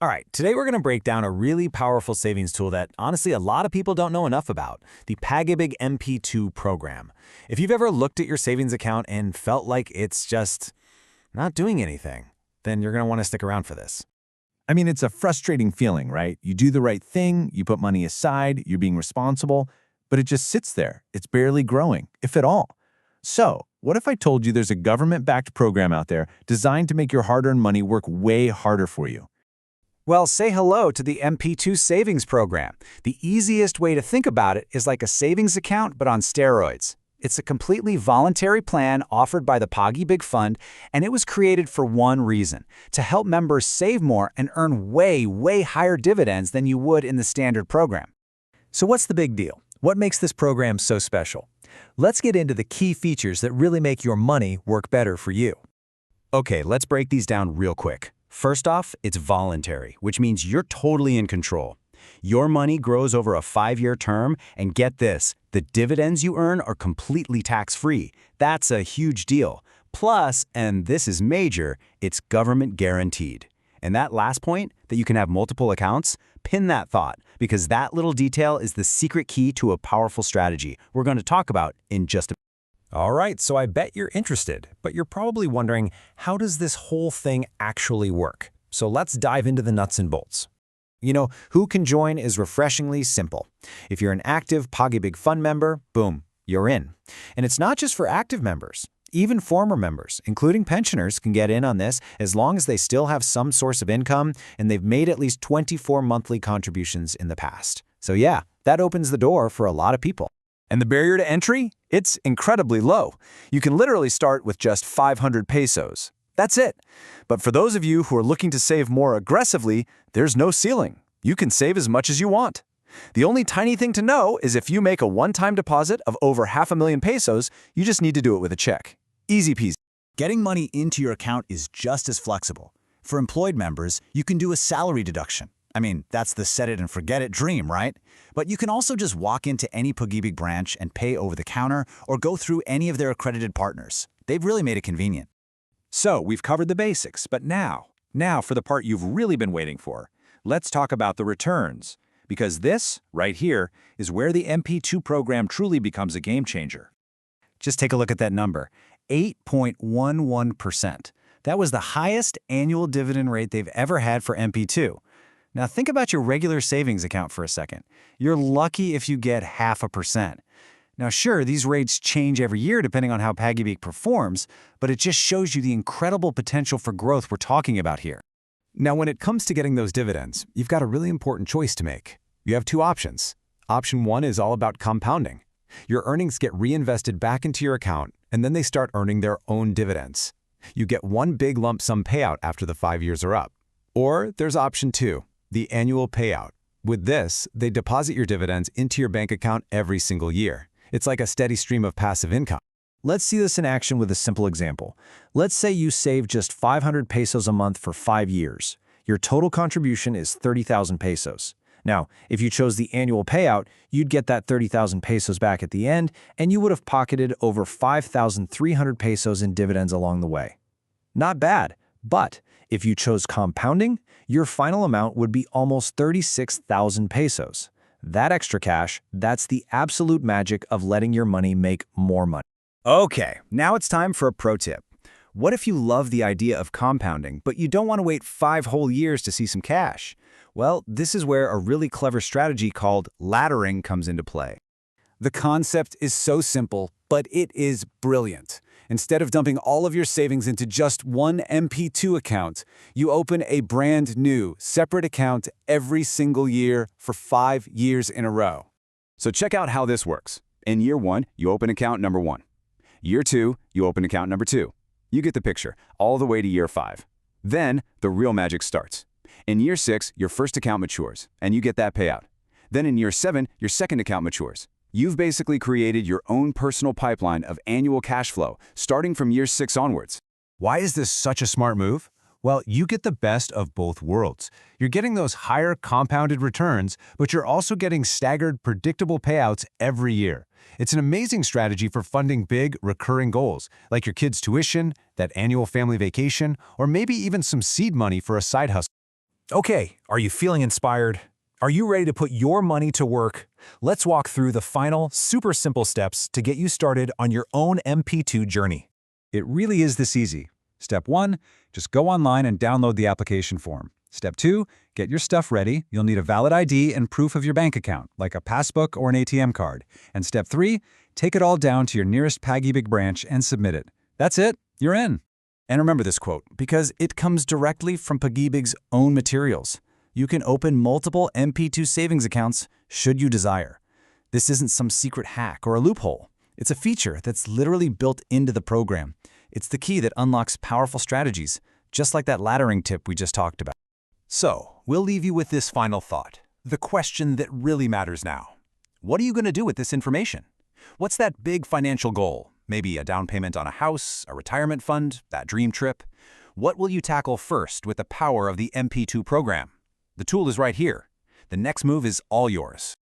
All right, today we're going to break down a really powerful savings tool that, honestly, a lot of people don't know enough about, the Pag-IBIG MP2 program. If you've ever looked at your savings account and felt like it's just not doing anything, then you're going to want to stick around for this. I mean, it's a frustrating feeling, right? You do the right thing, you put money aside, you're being responsible, but it just sits there. It's barely growing, if at all. So, what if I told you there's a government-backed program out there designed to make your hard-earned money work way harder for you? Well, say hello to the MP2 savings program. The easiest way to think about it is like a savings account, but on steroids. It's a completely voluntary plan offered by the Pag-IBIG Fund, and it was created for one reason: to help members save more and earn way higher dividends than you would in the standard program. So what's the big deal? What makes this program so special? Let's get into the key features that really make your money work better for you. Okay, let's break these down real quick. First off, it's voluntary, which means you're totally in control. Your money grows over a 5-year term, and get this, the dividends you earn are completely tax-free. That's a huge deal. Plus, and this is major, it's government guaranteed. And that last point, that you can have multiple accounts, pin that thought, because that little detail is the secret key to a powerful strategy we're going to talk about in just a minute. All right, so I bet you're interested, but you're probably wondering, how does this whole thing actually work? So let's dive into the nuts and bolts. You know, who can join is refreshingly simple. If you're an active Pag-IBIG Fund member, boom, you're in. And it's not just for active members. Even former members, including pensioners, can get in on this as long as they still have some source of income and they've made at least 24 monthly contributions in the past. So yeah, that opens the door for a lot of people. And the barrier to entry? It's incredibly low. You can literally start with just 500 pesos. That's it. But for those of you who are looking to save more aggressively, there's no ceiling. You can save as much as you want. The only tiny thing to know is if you make a one-time deposit of over 500,000 pesos, you just need to do it with a check. Easy peasy. Getting money into your account is just as flexible. For employed members, you can do a salary deduction. I mean, that's the set-it-and-forget-it dream, right? But you can also just walk into any Pag-IBIG branch and pay over the counter or go through any of their accredited partners. They've really made it convenient. So, we've covered the basics, but now for the part you've really been waiting for. Let's talk about the returns. Because this, right here, is where the MP2 program truly becomes a game changer. Just take a look at that number, 8.11%. That was the highest annual dividend rate they've ever had for MP2. Now think about your regular savings account for a second. You're lucky if you get 0.5%. Now sure, these rates change every year depending on how Pag-IBIG performs, but it just shows you the incredible potential for growth we're talking about here. Now when it comes to getting those dividends, you've got a really important choice to make. You have two options. Option 1 is all about compounding. Your earnings get reinvested back into your account, and then they start earning their own dividends. You get one big lump sum payout after the 5 years are up. Or there's option 2. The annual payout. With this, they deposit your dividends into your bank account every single year. It's like a steady stream of passive income. Let's see this in action with a simple example. Let's say you save just 500 pesos a month for 5 years. Your total contribution is 30,000 pesos. Now, if you chose the annual payout, you'd get that 30,000 pesos back at the end, and you would have pocketed over 5,300 pesos in dividends along the way. Not bad, but if you chose compounding, your final amount would be almost 36,000 pesos. That extra cash, that's the absolute magic of letting your money make more money. Okay, now it's time for a pro tip. What if you love the idea of compounding, but you don't want to wait 5 whole years to see some cash? Well, this is where a really clever strategy called laddering comes into play. The concept is so simple, but it is brilliant. Instead of dumping all of your savings into just one MP2 account, you open a brand new, separate account every single year for 5 years in a row. So check out how this works. In year 1, you open account number 1. Year 2, you open account number 2. You get the picture, all the way to year 5. Then, the real magic starts. In year 6, your first account matures, and you get that payout. Then in year 7, your second account matures. You've basically created your own personal pipeline of annual cash flow, starting from year 6 onwards. Why is this such a smart move? Well, you get the best of both worlds. You're getting those higher compounded returns, but you're also getting staggered, predictable payouts every year. It's an amazing strategy for funding big, recurring goals, like your kids' tuition, that annual family vacation, or maybe even some seed money for a side hustle. Okay, are you feeling inspired? Are you ready to put your money to work? Let's walk through the final, super simple steps to get you started on your own MP2 journey. It really is this easy. Step 1, just go online and download the application form. Step 2, get your stuff ready. You'll need a valid ID and proof of your bank account, like a passbook or an ATM card. And Step 3, take it all down to your nearest Pag-IBIG branch and submit it. That's it, you're in. And remember this quote, because it comes directly from Pag-IBIG's own materials. You can open multiple MP2 savings accounts should you desire. This isn't some secret hack or a loophole. It's a feature that's literally built into the program. It's the key that unlocks powerful strategies, just like that laddering tip we just talked about. So, we'll leave you with this final thought, the question that really matters now. What are you going to do with this information? What's that big financial goal? Maybe a down payment on a house, a retirement fund, that dream trip? What will you tackle first with the power of the MP2 program? The tool is right here. The next move is all yours.